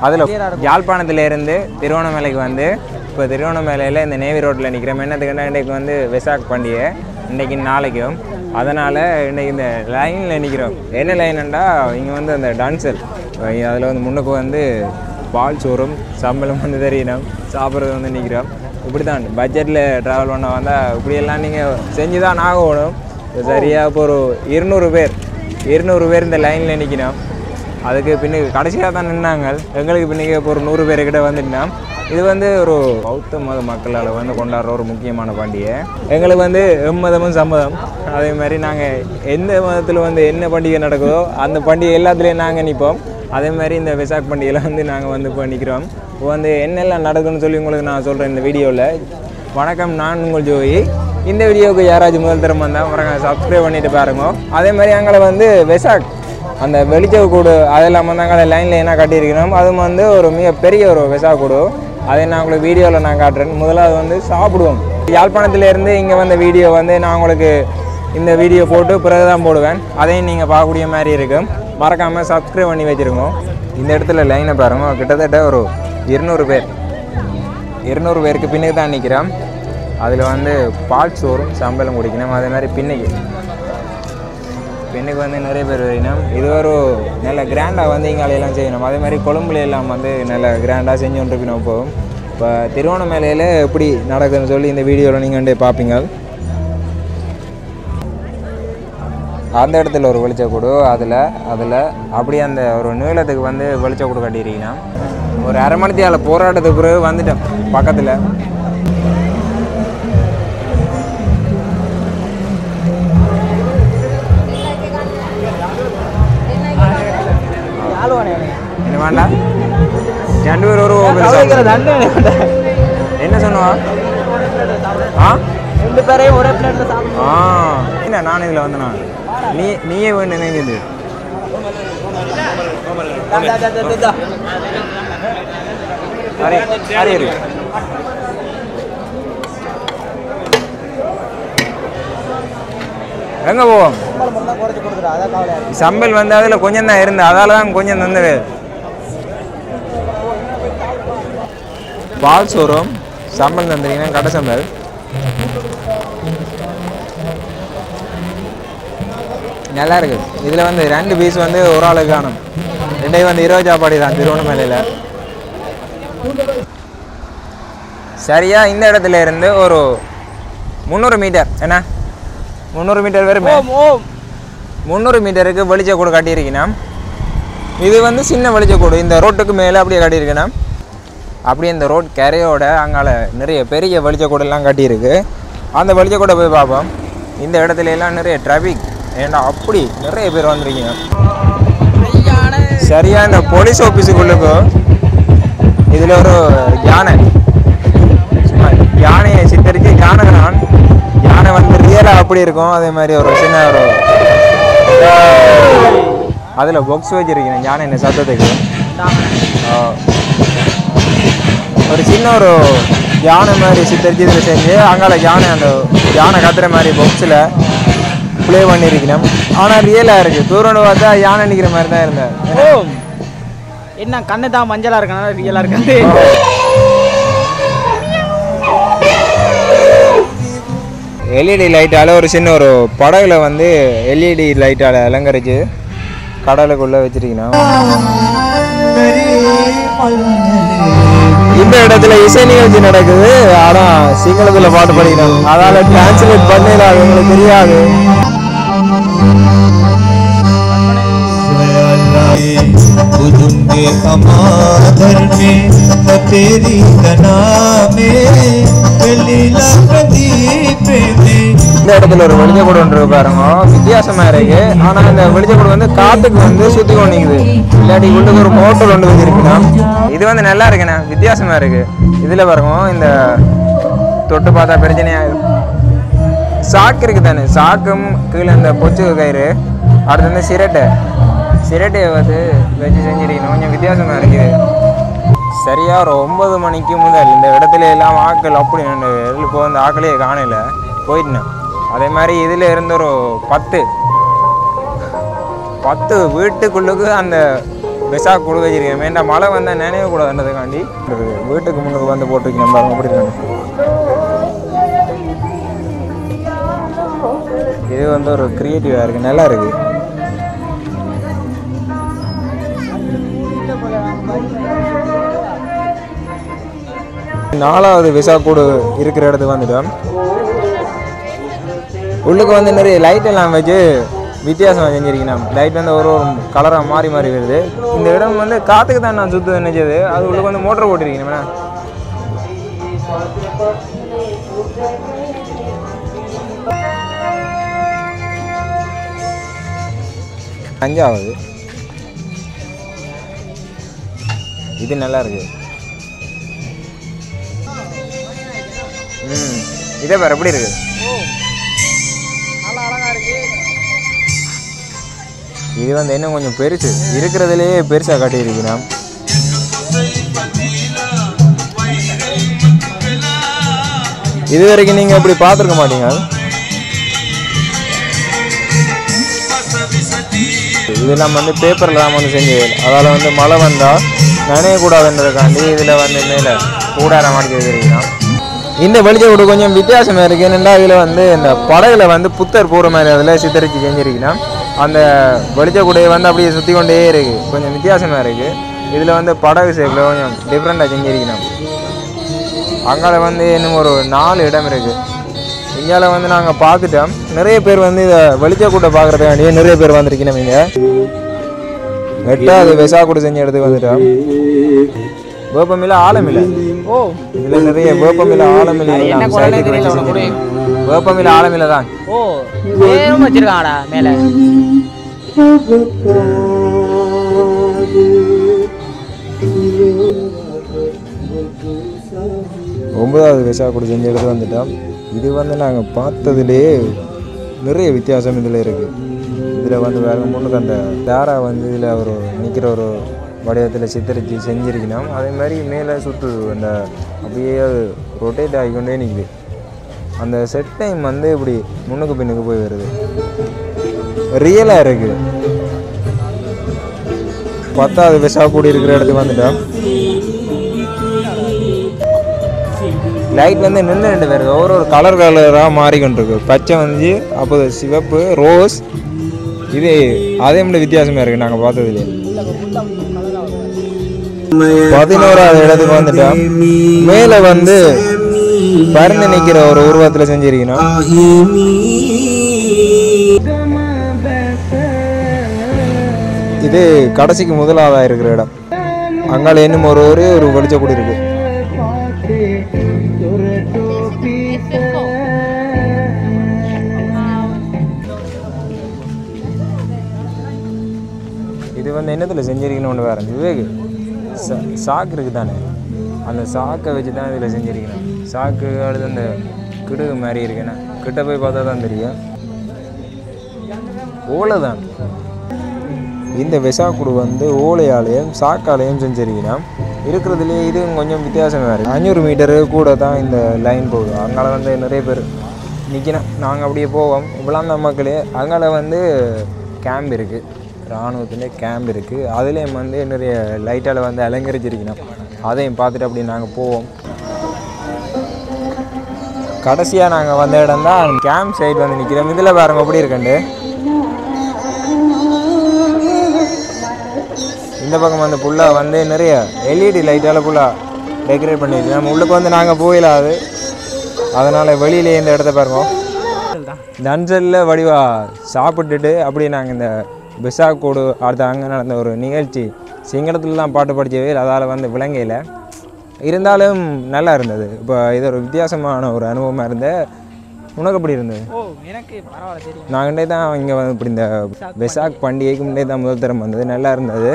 அதில் யாழ்ப்பாணத்திலேருந்து திருவண்ணாமலைக்கு வந்து இப்போ திருவண்ணாமலையில் இந்த நேவி ரோட்டில் நிற்கிறோம். என்னத்துக்குன்னா இன்றைக்கு வந்து வெசாக் பண்டிகை இன்றைக்கி நாளைக்கும். அதனால் இன்றைக்கி இந்த லைனில் நிற்கிறோம். என்ன லைனுண்டா இங்கே வந்து அந்த டான்சர் அதில் வந்து முன்னுக்கு வந்து பால் சோறும் சம்பளம் வந்து தெரியணும் சாப்பிட்றது வந்து நிற்கிறோம். இப்படி தான் பட்ஜெட்டில் ட்ராவல் பண்ண வந்தால் இப்படியெல்லாம் நீங்கள் செஞ்சு தான் ஆகணும். சரியாக இப்போ ஒரு 200 பேர் இந்த லைனில் நிற்கணும். அதுக்கு பின்னுக்கு கடைசியாக தான் நின்னாங்க. எங்களுக்கு பின்னுக்கு இப்போ ஒரு 100 பேர்கிட்ட வந்துட்டோம். இது வந்து ஒரு பௌத்த மத மக்களால் வந்து கொண்டாடுற ஒரு முக்கியமான பண்டிகை. எங்களுக்கு வந்து எம்மதமும் சம்மதம். அதே மாதிரி நாங்கள் எந்த மதத்தில் வந்து என்ன பண்டிகை நடக்குதோ அந்த பண்டிகை எல்லாத்துலேயும் நாங்கள் நிற்போம். அதே மாதிரி இந்த வெசாக் பண்டிகையில் வந்து நாங்கள் வந்து இப்போ நிற்கிறோம். இப்போ வந்து என்னெல்லாம் நடக்குதுன்னு சொல்லி உங்களுக்கு நான் சொல்கிறேன் இந்த வீடியோவில். வணக்கம், நான் உங்கள் ஜோயி. இந்த வீடியோவுக்கு யாராச்சும் முதல் தரம் வந்தால் மறக்காம சப்ஸ்கிரைப் பண்ணிட்டு பாருங்க. அதே மாதிரி அங்கே வந்து வெசாக் அந்த வெளிச்சவு கூடு அதெல்லாம் வந்து அங்கே லைனில் என்ன கட்டியிருக்கணும். அதுவும் வந்து ஒரு மிகப்பெரிய ஒரு வெசாக் கூடு. அதை நான் உங்களுக்கு வீடியோவில் நான் காட்டுறேன். முதலாவது வந்து சாப்பிடுவோம். யாழ்ப்பாணத்திலேருந்து இங்கே வந்த வீடியோ வந்து நான் உங்களுக்கு இந்த வீடியோ போட்டு பிறகு தான் போடுவேன். அதையும் நீங்கள் பார்க்கக்கூடிய மாதிரி இருக்கும். மறக்காமல் சப்ஸ்கிரைப் பண்ணி வச்சுருங்க. இந்த இடத்துல லைனை பாருங்க, கிட்டத்தட்ட ஒரு 200 பேருக்கு பின்னுக்கு தான் நிற்கிறோம். அதில் வந்து பால் சோறும் சம்பளம் குடிக்கணும். அதே மாதிரி பின்னுக்கு வந்து நிறைய பேர் வரணும். இது ஒரு நல்ல கிராண்டாக வந்து இங்காலையெல்லாம் செய்யணும். அதே மாதிரி கொழும்புல எல்லாம் வந்து நல்ல கிராண்டாக செஞ்சு கொண்டிருக்கணும். போகும் இப்போ திருவண்ணாமலையில் எப்படி நடக்குதுன்னு சொல்லி இந்த வீடியோவில் நீங்கள் வந்து பார்ப்பீங்க. அந்த இடத்துல ஒரு வெளிச்சக்கூடு அதில் அப்படியே அந்த ஒரு நீளத்துக்கு வந்து வெளிச்சக்கூடு கட்டியிருக்கீங்கன்னா ஒரு அரை மணித்தியால் போராட்டத்துக்கு பிறகு வந்துட்டோம் பக்கத்தில். என்ன வேண்டாம் 2 பேர் ஒரு என்ன சொன்னவா? ரெண்டு பேரையும் ஒரே பிளேட்ல சாப்பிடுவோம். இல்லை நான் இதில் வந்தேண்ணா. நீயே வேணும் நினைக்குது. எங்கே போவோம்? சம்பல் வந்து அதில் கொஞ்சம் தான் இருந்தது. அதால் தான் கொஞ்சம் தந்தது. பால் சோறும் சம்பல் தந்துட்டீங்கன்னா கடை சம்பல். நல்லா இருக்குது. இதில் வந்து 2 பீஸ் வந்து ஒரு ஆளுக்கு காணும். 2 வந்து 20 சாப்பாடு தான் திருவண்ணாமலையில். சரியாக இந்த இடத்துல இருந்து ஒரு 300 மீட்டர், என்ன 300 மீட்டர் வருமே, 300 மீட்டருக்கு வெளிச்சக்கூடு கட்டியிருக்கணும். இது வந்து சின்ன வெளிச்சக்கூடு. இந்த ரோட்டுக்கு மேலே அப்படியே கட்டியிருக்கணும். அப்படியே இந்த ரோட் கரையோட அங்கால நிறைய பெரிய வெளிச்சக்கூடெல்லாம் கட்டியிருக்கு. அந்த வெளிச்சக்கூட போய் பார்ப்போம். இந்த இடத்துல எல்லாம் நிறைய டிராஃபிக். ஏன்னா அப்படி நிறைய பேர் வந்திருக்கீங்க. சரியாக இந்த போலீஸ் ஆஃபீஸுக்குள்ளுக்கும் இதில் ஒரு யானை, யானையை சித்தரித்து யானை வந்து ரியலாக அப்படி இருக்கும். அதே மாதிரி ஒரு சின்ன ஒரு அதில் பாக்ஸ் வச்சுருக்கேன் யானை சத்தத்துக்கு. ஒரு சின்ன ஒரு யானை மாதிரி சித்தரிச்சு இதில் செஞ்சு அங்கால அந்த யானை கத்துற மாதிரி பாக்ஸில் ப்ளே பண்ணியிருக்கணும். ஆனால் ரியலாக இருக்குது. தூரம் பார்த்தா யானை நிற்கிற மாதிரி தான் இருந்தேன். என்ன கண்ணு தான் மஞ்சளாக இருக்கனால ரியலாக இருக்காது. எல்இடி லைட்டால் ஒரு சின்ன ஒரு படகுல வந்து எல்இடி லைட்டால் அலங்கரித்து கடலுக்குள்ளே வச்சுருக்கணும். இந்த இடத்துல இசை நிகழ்ச்சி நடக்குது. ஆனால் சிங்களத்தில் பாட்டு படிக்கணும். அதால் டிரான்ஸ்லேட் பண்ணிடாது, உங்களுக்கு தெரியாது. இந்த இடத்துல ஒரு வெளிச்சக்கூடு ஒன்று பாருங்க, வித்தியாசமா இருக்கு. ஆனா இந்த வெளிச்சக்கூடு வந்து காத்துக்கு வந்து சுத்தி கொண்டிக்குது. இல்லாட்டி உள்ளுக்கு ஒரு மோட்டர் ஒன்று வச்சிருக்கணும். இது வந்து நல்லா இருக்குண்ணா, வித்தியாசமா இருக்கு. இதுல பாருங்க, இந்த தொட்டு பார்த்தா பிரச்சனையா சாக்கு இருக்கு தானே, சாக்கும் கீழே இந்த பொச்சு கயிறு, அடுத்து வந்து சிரட்டையை வந்து வச்சு செஞ்சிருக்கணும். கொஞ்சம் வித்தியாசமா இருக்குது. சரியா ஒரு 9 மணிக்கு முதல் இந்த இடத்துல எல்லாம் ஆக்கள் அப்படி இப்போ அந்த ஆக்களையே காணல, போயிட்டேன். அதே மாதிரி இதில் இருந்த ஒரு 10 வீட்டுக்குள்ளுக்கு அந்த வெசாக் கூடு வச்சிருக்கேன். வேண்டா மழை வந்தால் நினைவக்கூடாதுன்றதுக்காண்டி வீட்டுக்கு முன்னுக்கு வந்து போட்டுருக்கேன். பாருங்க அப்படி இருக்காங்க. இது வந்து ஒரு க்ரியேட்டிவாக இருக்குது, நல்லா இருக்குது. நாலாவது வெசாக் கூடு இருக்கிற இடத்துக்கு வந்துட்டோம். உள்ளுக்கு வந்து நிறைய லைட் எல்லாம் வச்சு வித்தியாசமாக செஞ்சிருக்கேன். லைட் வந்து ஒரு ஒரு கலராக மாறி மாறி வருது. இந்த இடம் வந்து காற்றுக்கு தான் நான் சுற்று நினைச்சது. அது உள்ளுக்கு வந்து மோட்டர் போட்டிருக்கேன். அஞ்சாவது இது நல்லா இருக்கு. இதே பேர் எப்படி இருக்கு? நல்லா அழகா இருக்கு. இது வந்து இன்னும் கொஞ்சம் பெருசு, இருக்கிறதுலேயே பெருசாக காட்டியிருக்கிறோம். இது வரைக்கும் நீங்கள் அப்படி பார்த்துருக்க மாட்டீங்க. இதெல்லாம் வந்து பேப்பரில் தான் வந்து செஞ்சு, அதால் வந்து மழை வந்தால் நனையக்கூடாதுன்றதுக்காண்டி இதில் வந்து மேலே கூடார மாட்டி வச்சிருக்கிறோம். இந்த வெளிச்ச வீடு கொஞ்சம் வித்தியாசமாக இருக்குது. என்னென்னா இதில் வந்து இந்த படகுல வந்து புத்தர் போகிற மாதிரி அதில் சித்தரித்து செஞ்சுருக்கணும். அந்த வெளிச்ச கூடையை வந்து அப்படியே சுற்றி கொண்டே இருக்குது. கொஞ்சம் வித்தியாசமாக இருக்குது. இதில் வந்து படகு ஷேப்பில் கொஞ்சம் டிஃப்ரெண்ட்டாக செஞ்சுருக்கணும். அங்கால வந்து இன்னும் ஒரு 4 இடம் இருக்குது. இங்கால வந்து நாங்கள் பார்த்துட்டோம். நிறைய பேர் வந்து இதை வெளிச்ச கூட்டை பார்க்குறதுக்காண்டியே நிறைய பேர் வந்திருக்கணும். இங்கே 8வது வெசாக் கூடு செஞ்ச இடத்துக்கு வந்துட்டோம். வேப்பமில்ல ஆலமில்லை. ஓ, இதுல நிறைய வேப்பமில்ல ஆலமில்லை. வேப்பமில்ல ஆலமில்லை தான். ஓ, பேரும் வச்சிருக்காங்கடா மேல. 9வது வெசாக் கூடு செஞ்ச இடத்துக்கு வந்துட்டோம். இது வந்து நாங்கள் பார்த்ததுலேயே நிறைய வித்தியாசம் இதில் இருக்குது. இதில் வந்து வேறு முன்னுக்கு அந்த தாரா வந்து இதில் ஒரு நிற்கிற ஒரு வடிவத்தில் சித்தரித்து செஞ்சுருக்கணும். அதே மாதிரி மேலே சுற்று அந்த அப்படியே ரொட்டேட் ஆகிக்கொண்டே நிற்குது. அந்த செட் டைம் வந்து இப்படி முன்னுக்கு பின்னுக்கு போய் வருது, ரியலாக இருக்குது. 10வது வெசாக் கூடு இருக்கிற இடத்துக்கு வந்துட்டோம். லைட் வந்து நின்று 2 பேர் ஒரு கலர் கலராக மாறிக்கொண்டிருக்கு. பச்சை வந்து அப்போ சிவப்பு, ரோஸ். இது அதே மாதிரி வித்தியாசமாக இருக்குது நாங்கள் பார்த்ததுலேயே. 11வது இடத்துக்கு வந்துட்டோம். மேலே வந்து பறந்து நிற்கிற ஒரு உருவத்தில் செஞ்சிருக்கணும். இது கடைசிக்கு முதலாவதாக இருக்கிற இடம். அங்கால இன்னும் ஒரே ஒரு வெளிச்ச கூடி இருக்கு. இது வந்து என்னத்தில் செஞ்சிருக்கணும்னு வேறு விவேக் சாக்கு இருக்குது தானே, அந்த சாக்கை வச்சு தான் இதில் செஞ்சுருக்கணும். சாக்கு அடுத்து அந்த கிடுகு மாதிரி இருக்குண்ணா, கிட்ட போய் பார்த்தா தான் தெரியும். ஓலை தான். இந்த வெசாக் கூடு வந்து ஓலையாலையும் சாக்காலையும் செஞ்சிருக்கணும். இருக்கிறதுலே இதுவும் கொஞ்சம் வித்தியாசமாக இருக்குது. 500 மீட்டரு கூட தான் இந்த லைன் போகுது. அங்கால வந்து நிறைய பேர் நிற்கணும். நாங்கள் அப்படியே போவோம். இவ்வளோ மக்களே. அங்கால வந்து கேம்ப் இருக்குது, இராணுவத்திலே கேம்ப் இருக்குது. அதுலேயும் வந்து நிறைய லைட்டால் வந்து அலங்கரிச்சிருக்கணும். அதையும் பார்த்துட்டு அப்படி நாங்கள் போவோம். கடைசியாக நாங்கள் வந்த இடம் தான் கேம்ப் சைட் வந்து நிற்கிறோம். இதில் பாருங்க எப்படி இருக்குண்டு. இந்த பக்கம் வந்து ஃபுல்லாக வந்து நிறைய எல்இடி லைட்டால் ஃபுல்லாக டெக்கரேட் பண்ணிடுச்சு. நம்ம உள்ளுக்கு வந்து நாங்கள் போயிடாது, அதனால் வெளியிலே இந்த இடத்த பாருங்க. நன்சலில் வடிவாக சாப்பிட்டுட்டு அப்படி நாங்கள் இந்த வெசாக் கூடு அடுத்து அங்கே நடந்த ஒரு நிகழ்ச்சி சிங்களத்தில் தான் பாட்டு படித்தவே, அதால் வந்து விளங்கையில் இருந்தாலும் நல்லா இருந்தது. இப்போ இது ஒரு வித்தியாசமான ஒரு அனுபவமாக இருந்தது. உனக்கு எப்படி இருந்தது? ஓ, எனக்கு பரவாயில்ல தெரியும். நாங்கள்டே தான் இங்கே வந்து இப்படி இந்த வெசாக் பண்டிகைக்கு முன்னே தான் முதல் தரம் வந்தது. நல்லா இருந்தது.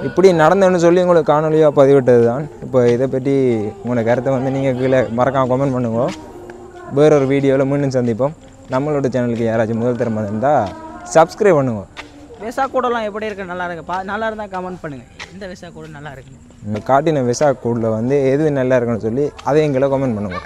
இப்படி நடந்தேன்னு சொல்லி உங்களுக்கு காணொலியாக பதிவிட்டது தான். இப்போ இதை பற்றி உங்களோட கருத்தை வந்து நீங்கள் கீழே மறக்காமல் கமெண்ட் பண்ணுங்க. வேறொரு வீடியோவில் மீண்டும் சந்திப்போம். நம்மளோட சேனலுக்கு யாராச்சும் முதல் தரம் வந்திருந்தால் சப்ஸ்கிரைப் பண்ணுங்க. வெசாக் கூடலாம் எப்படி இருக்கு? நல்லா இருக்கு. நல்லா இருந்தால் கமெண்ட் பண்ணுங்கள். இந்த வெசாக் கூட நல்லா இருக்குங்க. காட்டின வெசாக் கூடில் வந்து எது நல்லா இருக்குன்னு சொல்லி அதை எங்களை கமெண்ட் பண்ணுங்க.